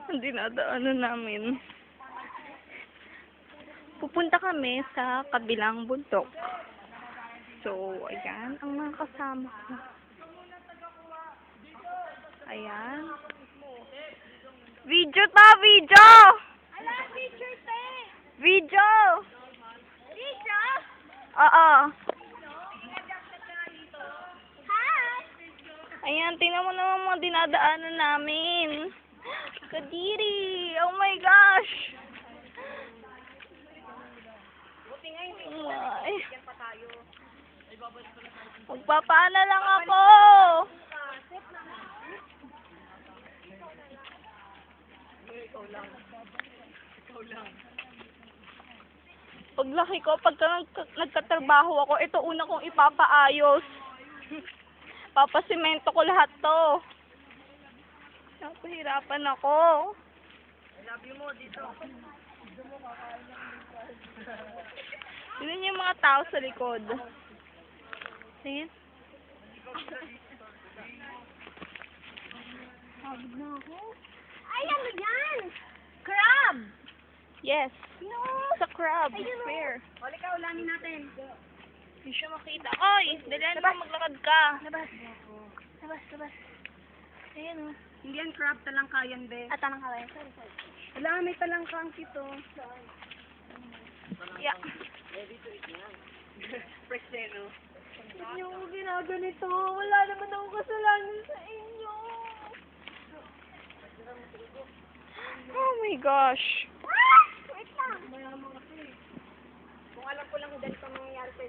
Ang dinadaanan namin. Pupunta kami sa kabilang bundok. So, ayan ang mga kasama ko. Ayan. Video ta! Video! Ala, picture te! Video! Video? Oo. Hi! Ayan, tingnan mo naman mga dinadaanan namin. Kadiri! Oh my gosh! Ay. Magpapaala lang ako! Paglaki ko, pagka nagkatrabaho ako, ito una kong ipapaayos. Papasimento ko lahat to. Napahirapan ako. Love you mo dito. Tignan niyo yung mga tao sa likod. Tingin. Pagod na ako. Ay, ano yan? Crab! Yes. No! It's a crab. Ayun, oh. Where? Huli ka, ulamin natin. Hindi siya makita. Oy! Dalihan mo, maglakad ka. Labas. Labas. Ayan o. Hindi yan crab, talangkayan, be. At anong kawin? Sorry. Wala, may talangkang kito. Yeah. Preseno. Ba't niyo ako ginaganito? Wala naman akong kasalanan sa inyo. Oh my gosh. Wait lang. Kung alam ko lang ganito mangyayari sa